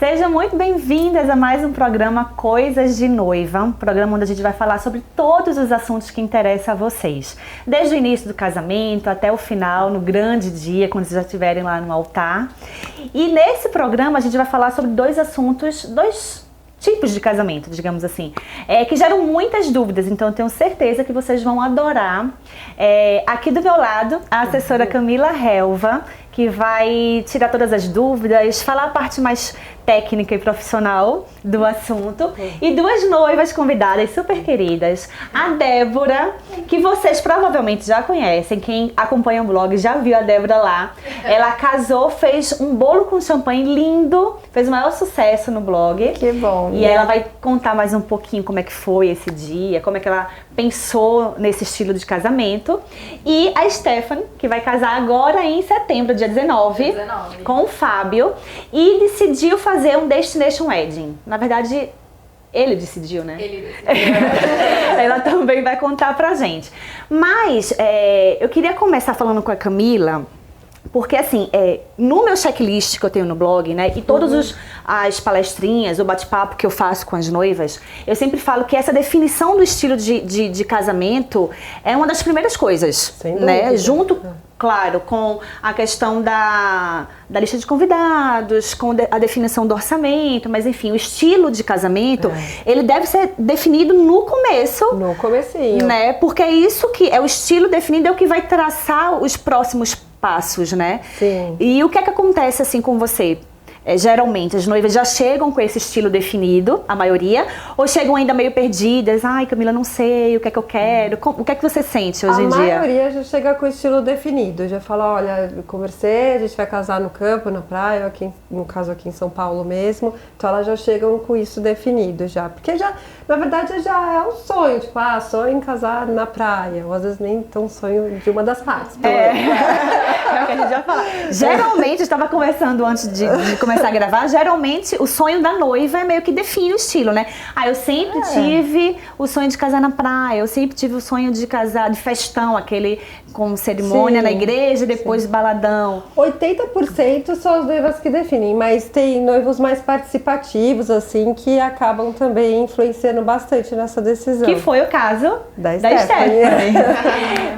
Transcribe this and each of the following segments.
Sejam muito bem-vindas a mais um programa Coisas de Noiva, um programa onde a gente vai falar sobre todos os assuntos que interessam a vocês. Desde o início do casamento até o final, no grande dia, quando vocês já estiverem lá no altar. E nesse programa a gente vai falar sobre dois tipos de casamento, digamos assim, que geram muitas dúvidas, então eu tenho certeza que vocês vão adorar. Aqui do meu lado, a assessora Camila Helva, que vai tirar todas as dúvidas, falar a parte mais técnica e profissional do assunto. E duas noivas convidadas super queridas. A Débora, que vocês provavelmente já conhecem, quem acompanha o blog já viu a Débora lá. Ela casou, fez um bolo com champanhe lindo, fez o maior sucesso no blog. Que bom. E ela vai contar mais um pouquinho como é que foi esse dia, como é que ela pensou nesse estilo de casamento. E a Stephanie, que vai casar agora em setembro, dia 19, com o Fábio, e decidiu fazer um Destination Wedding. Na verdade, ele decidiu, né? Ele decidiu. Ela também vai contar pra gente. Mas eu queria começar falando com a Camila, porque assim, no meu checklist que eu tenho no blog, né, e todas as palestrinhas, o bate-papo que eu faço com as noivas, eu sempre falo que essa definição do estilo de casamento é uma das primeiras coisas, né, junto, claro, com a questão da lista de convidados, com a definição do orçamento, mas enfim, o estilo de casamento, ele deve ser definido no começo. No comecinho. Né, porque é isso que é o estilo definido, é o que vai traçar os próximos passos, né? Sim. E o que é que acontece assim com você? Geralmente as noivas já chegam com esse estilo definido, a maioria, ou chegam ainda meio perdidas? Ai, Camila, não sei o que é que eu quero. O que é que você sente hoje em dia? A maioria já chega com o estilo definido, já fala, olha, eu conversei, a gente vai casar no campo, na praia, aqui, no caso aqui em São Paulo mesmo, então elas já chegam com isso definido já, porque já, na verdade já é um sonho, tipo, sonho em casar na praia, ou às vezes nem tão sonho de uma das partes. É o que a gente já fala. Geralmente, eu estava conversando antes de começar a gravar, geralmente o sonho da noiva é meio que define o estilo, né? Eu sempre tive o sonho de casar na praia, eu sempre tive o sonho de casar, de festão, aquele com cerimônia na igreja, depois baladão. 80% são as noivas que definem, mas tem noivos mais participativos, assim, que acabam também influenciando bastante nessa decisão. Que foi o caso da Stephanie.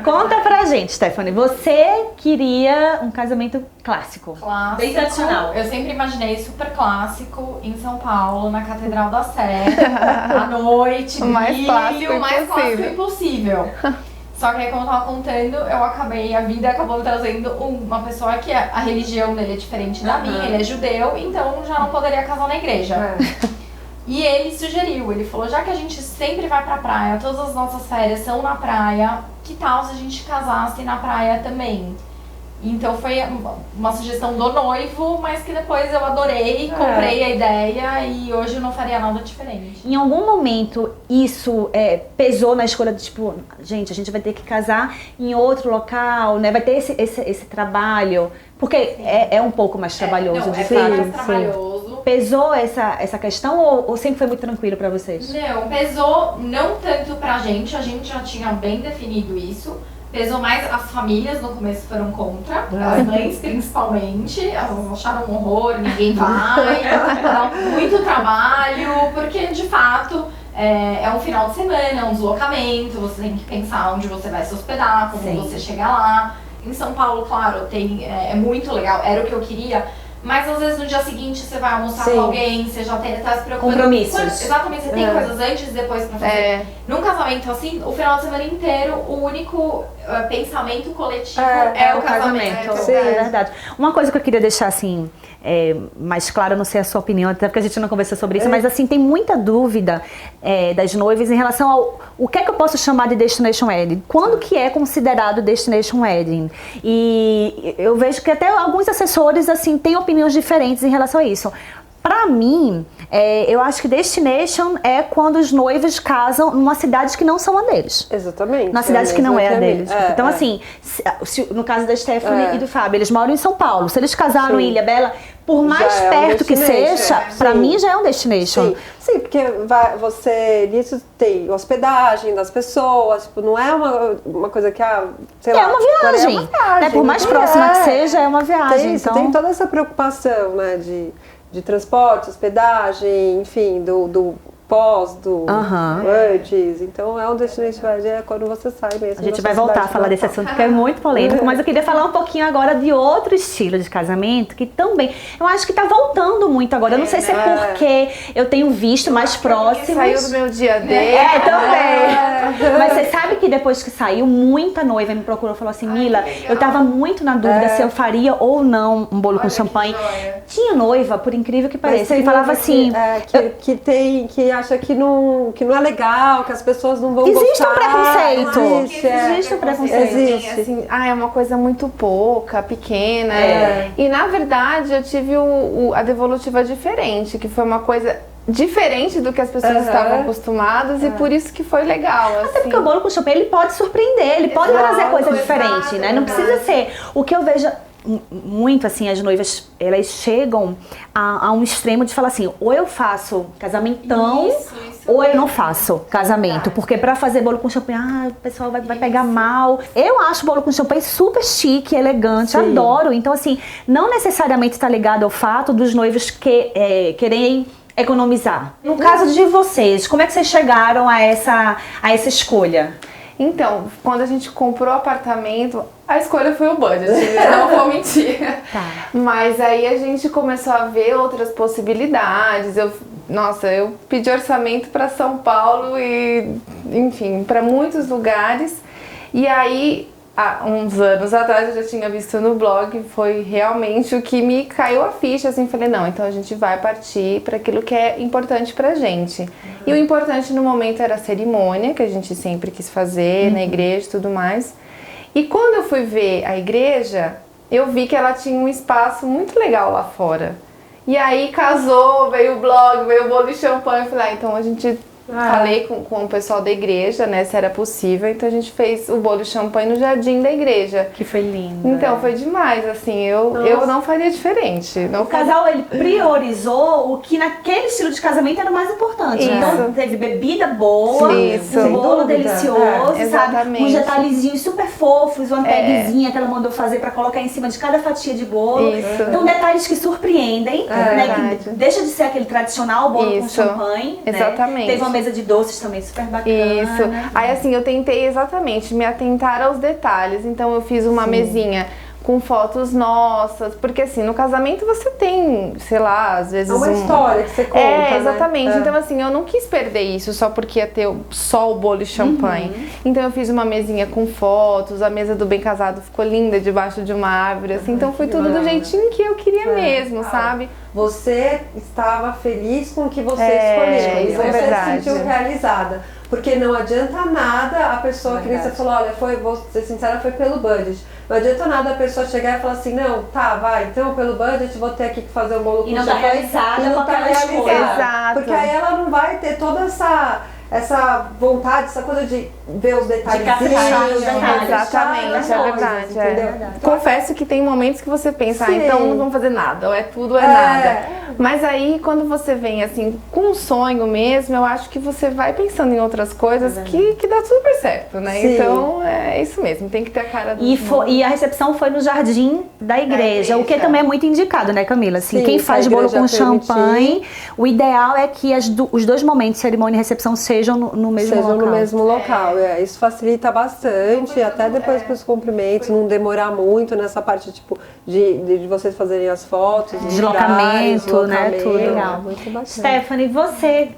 Conta pra gente, Stephanie, você queria um casamento clássico, bem tradicional. Eu sempre imaginei super clássico em São Paulo, na Catedral da Sé, à noite, o mais clássico impossível. Só que aí, como eu tava contando, a vida acabou me trazendo uma pessoa que a religião dele é diferente da minha, ele é judeu, então já não poderia casar na igreja. E ele sugeriu, ele falou, já que a gente sempre vai pra praia, todas as nossas férias são na praia, que tal se a gente casasse na praia também? Então foi uma sugestão do noivo, mas que depois eu adorei, comprei a ideia e hoje eu não faria nada diferente. Em algum momento isso pesou na escolha de tipo, gente, a gente vai ter que casar em outro local, né? Vai ter esse trabalho, porque é um pouco mais trabalhoso, de fato. Mais trabalhoso. Pesou essa questão ou sempre foi muito tranquilo pra vocês? Não, pesou não tanto pra gente, a gente já tinha bem definido isso. Pesou mais, as famílias no começo foram contra, as mães principalmente, elas acharam um horror, ninguém vai, dá muito trabalho, porque de fato é um final de semana, é um deslocamento, você tem que pensar onde você vai se hospedar, como você chegar lá. Em São Paulo, claro, é muito legal, era o que eu queria. Mas às vezes no dia seguinte você vai almoçar com alguém, você já tá se preocupando. Compromissos. Exatamente, você tem coisas antes e depois pra fazer. Num casamento assim, o final de semana inteiro, o único pensamento coletivo é o casamento. Sim, é verdade. Uma coisa que eu queria deixar assim, mais claro, eu não sei a sua opinião, até porque a gente não conversou sobre isso, mas assim, tem muita dúvida das noivas em relação ao o que é que eu posso chamar de Destination Wedding? Quando que é considerado Destination Wedding? E eu vejo que até alguns assessores assim têm opiniões diferentes em relação a isso. Pra mim, eu acho que Destination é quando os noivos casam numa cidade que não são a deles. Exatamente. Na cidade que não é a deles. Então, assim, no caso da Stephanie e do Fábio, eles moram em São Paulo. Se eles casaram em Ilhabela, por mais perto que seja, pra mim já é um Destination. Sim, porque nisso tem hospedagem das pessoas, tipo, não é uma coisa que, sei lá. É uma viagem. Por mais próxima que seja, é uma viagem. Tem toda essa preocupação, né, de transporte, hospedagem, enfim, do pós, do antes. Então é um destination wedding, é quando você sai mesmo. A gente vai voltar a falar desse assunto, que é muito polêmico, mas eu queria falar um pouquinho agora de outro estilo de casamento, que também, eu acho que tá voltando muito agora. Eu não sei se é porque eu tenho visto mais próximos. Saiu do meu dia dele. Também. Mas você sabe que depois que saiu, muita noiva me procurou e falou assim, Mila, eu tava muito na dúvida se eu faria ou não um bolo com champanhe. Tinha noiva, por incrível que pareça, que falava assim... que acha que não é legal, que as pessoas não vão existe gostar. Um preconceito. Existe um preconceito. Existe. Assim, é uma coisa muito pouca, pequena. E na verdade eu tive a devolutiva diferente, que foi uma coisa diferente do que as pessoas estavam acostumadas e por isso que foi legal. Até assim. porque o bolo com champanhe, ele pode surpreender, ele pode trazer coisa diferente, né? Não precisa ser. O que eu vejo muito, assim, as noivas, elas chegam a um extremo de falar assim, ou eu faço casamentão, ou eu não faço casamento, porque pra fazer bolo com champanhe, o pessoal vai pegar mal. Eu acho bolo com champanhe super chique, elegante, adoro. Então, assim, não necessariamente está ligado ao fato dos noivos quererem economizar. No caso de vocês, como é que vocês chegaram a essa escolha? Então, quando a gente comprou o apartamento, a escolha foi o budget, não vou mentir. Mas aí a gente começou a ver outras possibilidades. Eu pedi orçamento para São Paulo e, enfim, para muitos lugares. E aí, há uns anos atrás, eu já tinha visto no blog, foi realmente o que me caiu a ficha, assim, falei, não, então a gente vai partir para aquilo que é importante pra gente. E o importante no momento era a cerimônia, que a gente sempre quis fazer na igreja e tudo mais. E quando eu fui ver a igreja, eu vi que ela tinha um espaço muito legal lá fora. E aí casou, veio o blog, veio o bolo de champanhe, eu falei, então a gente... Falei com o pessoal da igreja, né, se era possível, então a gente fez o bolo de champanhe no jardim da igreja. Que foi lindo. Então foi demais, assim, eu não faria diferente. O casal, ele priorizou o que naquele estilo de casamento era o mais importante. Então teve bebida boa, um bolo delicioso, sabe? Uns detalhezinhos super fofos, uma tagzinha que ela mandou fazer pra colocar em cima de cada fatia de bolo. Então detalhes que surpreendem, né, que deixa de ser aquele tradicional bolo com champanhe. Exatamente. Né? Teve uma mesa de doces também super bacana. Isso. Aí assim, eu tentei exatamente me atentar aos detalhes. Então eu fiz uma mesinha com fotos nossas, porque assim, no casamento você tem, sei lá, às vezes uma história que você conta, exatamente. Né? Então assim, eu não quis perder isso só porque ia ter só o bolo e champanhe. Então eu fiz uma mesinha com fotos, a mesa do bem casado ficou linda debaixo de uma árvore, assim. Então foi tudo do jeitinho que eu queria mesmo, sabe? Você estava feliz com o que você escolheu e você se sentiu realizada. Porque não adianta nada a pessoa, que nem você falou, olha, vou ser sincera, foi pelo budget. Não adianta nada a pessoa chegar e falar assim, não, então pelo budget vou ter aqui que fazer um bolo com champanhe. E não tá realizada com aquela escolha. Exato. Porque aí ela não vai ter toda essa vontade, essa coisa de ver os detalhes. Exatamente, é verdade. Entendeu? Confesso que tem momentos que você pensa, então não vamos fazer nada, ou é tudo ou é nada. Mas aí, quando você vem assim, com um sonho mesmo, eu acho que você vai pensando em outras coisas que dá super certo, né? Sim. Então, é isso mesmo, tem que ter a cara do... E a recepção foi no jardim da igreja, o que também é muito indicado, né, Camila? Assim, quem faz bolo com champanhe, o ideal é que os dois momentos, cerimônia e recepção, sejam no mesmo local. Isso facilita bastante, até depois para os cumprimentos, não demorar muito nessa parte, tipo, de vocês fazerem as fotos, deslocamento, né? Tudo legal. Muito bacana. Stephanie, você,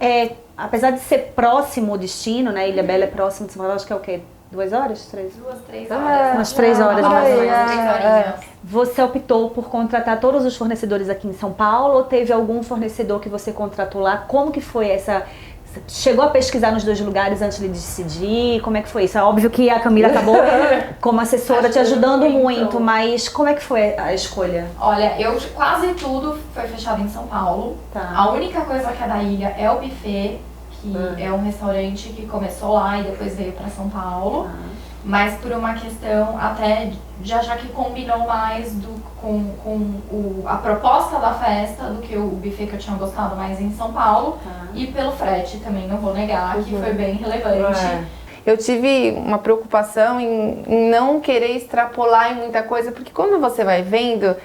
apesar de ser próximo ao destino, né? Ilha Bela é próximo de São Paulo, acho que é o quê? 2 horas? 3? 3 horas. Umas 3 horas, mais ou menos. 3 horinhas. Você optou por contratar todos os fornecedores aqui em São Paulo ou teve algum fornecedor que você contratou lá? Como que foi essa... Chegou a pesquisar nos dois lugares antes de decidir? Como é que foi isso? É óbvio que a Camila acabou como assessora te ajudando muito, mas como é que foi a escolha? Olha, quase tudo foi fechado em São Paulo. A única coisa que é da ilha é o buffet, que é um restaurante que começou lá e depois veio para São Paulo. Mas por uma questão até de achar que combinou mais com a proposta da festa do que o buffet que eu tinha gostado mais em São Paulo. E pelo frete também, não vou negar, que foi bem relevante. Eu tive uma preocupação em não querer extrapolar em muita coisa, porque quando você vai vendo,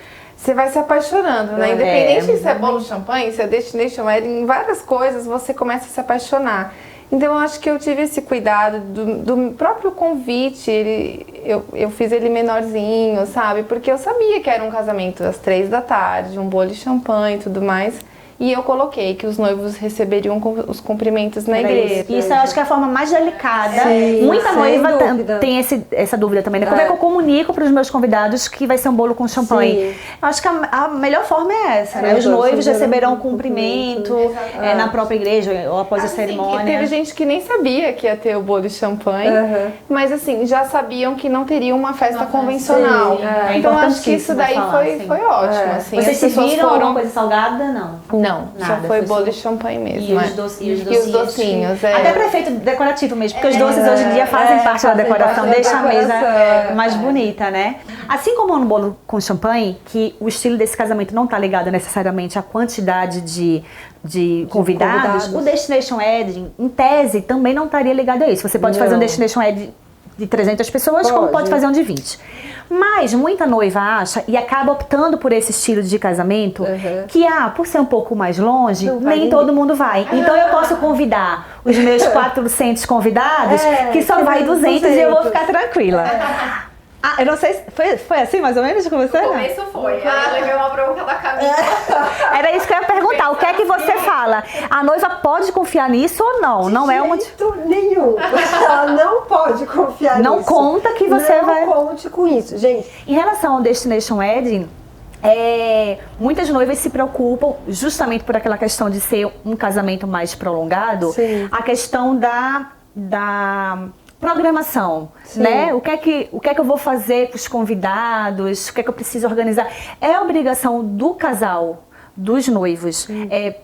você vai se apaixonando, né? Independente se é bolo champanhe, se é destination wedding, em várias coisas você começa a se apaixonar. Então eu acho que eu tive esse cuidado do próprio convite, eu fiz ele menorzinho, sabe? Porque eu sabia que era um casamento às 3 da tarde, um bolo de champanhe e tudo mais. E eu coloquei que os noivos receberiam os cumprimentos na igreja. Isso eu acho que é a forma mais delicada. Sim, Muita noiva dúvida. tem essa dúvida também, né? Como é que eu comunico para os meus convidados que vai ser um bolo com champanhe? Sim. Eu acho que a melhor forma é essa, né? Os noivos receberão um cumprimento na própria igreja ou após a cerimônia. Teve gente que nem sabia que ia ter o bolo de champanhe, mas assim, já sabiam que não teria uma festa convencional. Então acho que isso daí foi ótimo. Assim, vocês se viram alguma coisa salgada? Não. Não, só foi bolo de champanhe mesmo. E os docinhos. Até para efeito decorativo mesmo, porque os doces hoje em dia fazem parte da decoração, deixa a mesa mais bonita, né? Assim como no bolo com champanhe, que o estilo desse casamento não está ligado necessariamente à quantidade de convidados, o Destination Wedding, em tese, também não estaria ligado a isso. Você pode fazer um Destination Wedding de 300 pessoas, como pode fazer um de 20. Mas muita noiva acha e acaba optando por esse estilo de casamento que, por ser um pouco mais longe, nem todo mundo vai. Então eu posso convidar os meus 400 convidados, que só vai 200 e eu vou ficar tranquila. Eu não sei se foi assim mais ou menos com você? No começo foi, aí eu levei uma bronca da Camila. Era isso que eu ia perguntar, o que é que você fala? A noiva pode confiar nisso ou não? Não é um jeito nenhum. Ela não pode confiar nisso. Não conta que você vai... Não conte com isso, gente. Em relação ao Destination Wedding, muitas noivas se preocupam, justamente por aquela questão de ser um casamento mais prolongado, a questão da programação, né? O que é que eu vou fazer com os convidados? O que é que eu preciso organizar? É obrigação do casal, dos noivos,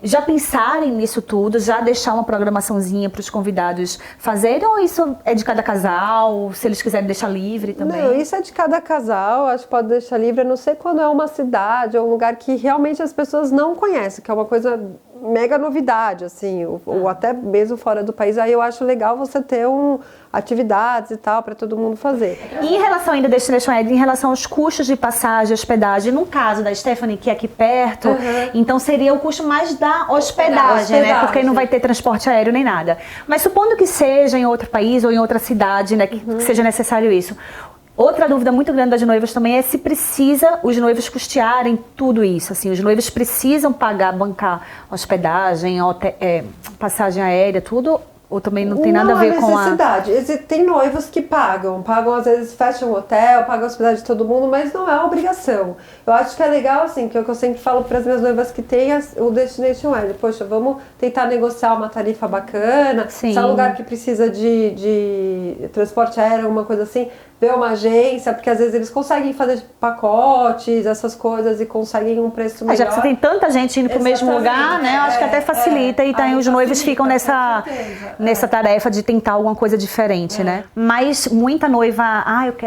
já pensarem nisso tudo, já deixar uma programaçãozinha para os convidados fazerem, ou isso é de cada casal, se eles quiserem deixar livre também? Não, isso é de cada casal, acho que pode deixar livre, a não ser quando é uma cidade ou um lugar que realmente as pessoas não conhecem, que é uma coisa mega novidade, assim, ou até mesmo fora do país. Aí eu acho legal você ter atividades e tal para todo mundo fazer. E em relação ainda ao Destination Wedding, em relação aos custos de passagem, hospedagem, no caso da Stephanie, que é aqui perto, então seria o custo mais da hospedagem, né? Porque não vai ter transporte aéreo nem nada. Mas supondo que seja em outro país ou em outra cidade, né, que seja necessário isso. Outra dúvida muito grande das noivas também é se precisa os noivos custearem tudo isso. Assim, os noivos precisam bancar hospedagem, passagem aérea, tudo, ou também não tem nada a ver com a... necessidade. Tem noivos que pagam às vezes fecham um hotel, pagam a hospedagem de todo mundo, mas não é obrigação. Eu acho que é legal, assim, que é o que eu sempre falo para as minhas noivas que tem o Destination Wedding. Poxa, vamos tentar negociar uma tarifa bacana, se é um lugar que precisa de transporte aéreo, alguma coisa assim, ver uma agência, porque às vezes eles conseguem fazer pacotes, essas coisas, e conseguem um preço melhor. Já que você tem tanta gente indo pro mesmo lugar, né? Eu acho que até facilita e os noivos ficam nessa tarefa de tentar alguma coisa diferente, né? Mas muita noiva,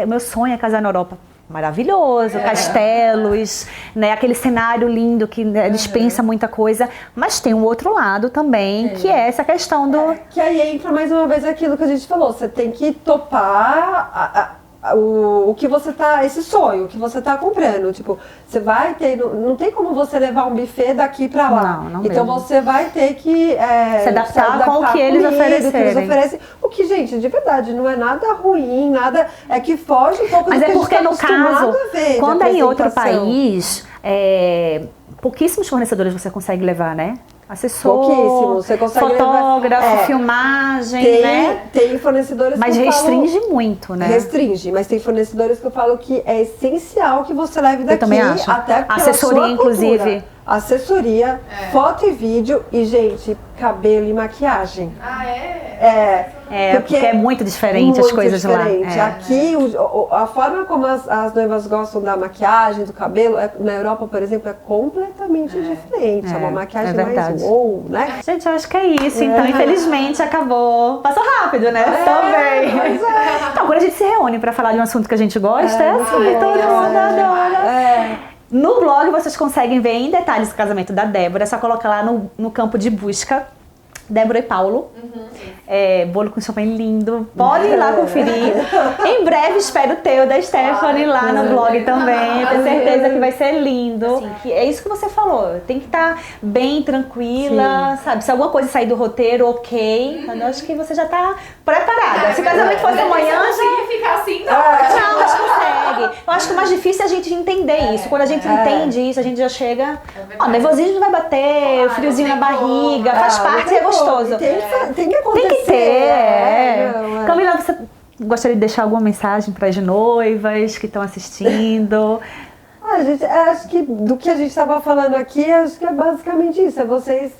meu sonho é casar na Europa. Maravilhoso, castelos, né? Aquele cenário lindo que dispensa muita coisa, mas tem um outro lado também, que é essa questão do... Que aí entra mais uma vez aquilo que a gente falou, você tem que topar o que você tá, esse sonho que você tá comprando, tipo, você vai ter, não tem como você levar um buffet daqui pra lá, não então mesmo. Você vai ter que se adaptar com o que eles oferecerem. O que, gente, de verdade, não é nada ruim, nada, é que foge um pouco mas do que porque a gente tá no caso, a ver, quando é em outro país, pouquíssimos fornecedores você consegue levar, né? Assessor, pouquíssimo, você consegue fotógrafo, filmagem, né? Tem fornecedores mas que restringe muito, né? Restringe, mas tem fornecedores que eu falo que é essencial que você leve daqui, eu também acho. Até pela assessoria, sua inclusive. Cultura. Assessoria, foto e vídeo e, gente, cabelo e maquiagem. Porque é muito diferente as coisas diferente. lá. Aqui, a forma como as noivas gostam da maquiagem, do cabelo, na Europa, por exemplo, é completamente diferente. É uma maquiagem mais wow, né? Gente, eu acho que é isso. Então, infelizmente, acabou. Passou rápido, né? Também. Então, quando a gente se reúne pra falar de um assunto que a gente gosta, é assim, todo mundo adora. No blog vocês conseguem ver em detalhes o casamento da Débora, é só colocar lá no campo de busca Débora e Paulo. Bolo com champanhe lindo. Pode ir lá conferir. Em breve espero ter o da Stephanie lá no blog também. Tenho certeza que vai ser lindo. Assim, é isso que você falou. Tem que estar bem tranquila, sabe? Se alguma coisa sair do roteiro, ok. Eu acho que você já tá preparada. Se o casamento fosse amanhã, já ficar assim, não. Não, mas consegue. Eu acho que o mais difícil é a gente entender isso. Quando a gente entende isso, a gente já chega. O nervosismo vai bater, o friozinho na barriga, faz parte e é gostoso. Tem que acontecer. Tem que ter. Camila, você gostaria de deixar alguma mensagem para as noivas que estão assistindo? Gente, acho que do que a gente estava falando aqui, acho que é basicamente isso. É vocês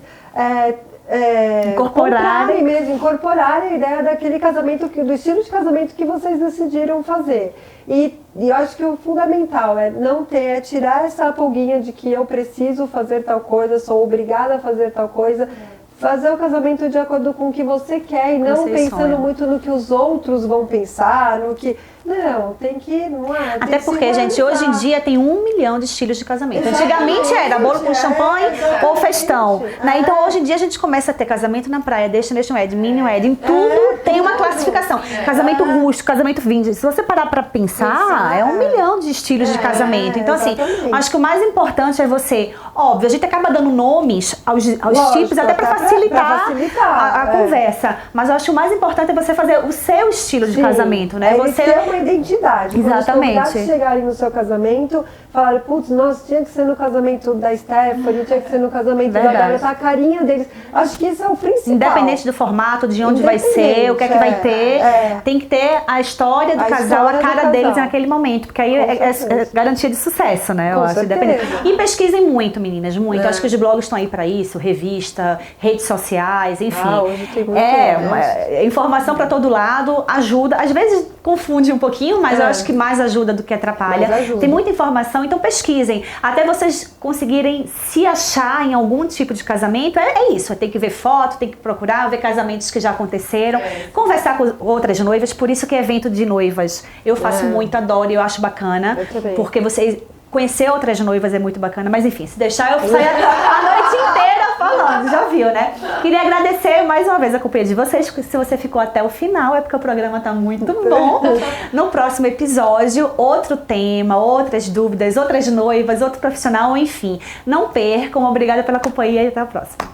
incorporarem a ideia daquele casamento, do estilo de casamento que vocês decidiram fazer. E eu acho que o fundamental é não ter, tirar essa pulguinha de que eu preciso fazer tal coisa, sou obrigada a fazer tal coisa. Fazer o casamento de acordo com o que você quer e não pensando muito no que os outros vão pensar, no que... Não, tem que... Não é, até porque, gente, hoje em dia tem 1 milhão de estilos de casamento. Antigamente era bolo com champanhe ou festão. Né? Então, hoje em dia, a gente começa a ter casamento na praia, destination wedding, mini wedding, tudo tem uma classificação. Casamento rústico, casamento vintage. Se você parar pra pensar, é 1 milhão de estilos de casamento. Então, assim, acho que o mais importante é você... Óbvio, a gente acaba dando nomes aos tipos até pra facilitar a conversa. Mas eu acho que o mais importante é você fazer o seu estilo de casamento, né? Você ter uma identidade. Exatamente. Quando os convidados chegarem no seu casamento, falarem, putz, nossa, tinha que ser no casamento da Stephanie, tinha que ser no casamento da Débora, tá a carinha deles. Acho que isso é o principal. Independente do formato, de onde vai ser, o que é que vai ter, tem que ter a história do casal, a cara deles naquele momento, porque aí é garantia de sucesso, né? Eu acho. E pesquisem muito, meninas, muito. Acho que os blogs estão aí pra isso, revista, redes sociais, enfim. Hoje tem muito informação pra todo lado, ajuda. Às vezes confunde um pouquinho, mas eu acho que mais ajuda do que atrapalha. Tem muita informação, então pesquisem. Até vocês conseguirem se achar em algum tipo de casamento, é isso. Tem que ver foto, tem que procurar, ver casamentos que já aconteceram, conversar com outras noivas, por isso que é evento de noivas. Eu faço muito, adoro, eu acho bacana. Porque vocês... Conhecer outras noivas é muito bacana, mas enfim, se deixar eu saio a noite inteira falando, já viu, né? Queria agradecer mais uma vez a companhia de vocês, porque se você ficou até o final é porque o programa tá muito bom. No próximo episódio, outro tema, outras dúvidas, outras noivas, outro profissional, enfim. Não percam, obrigada pela companhia e até a próxima.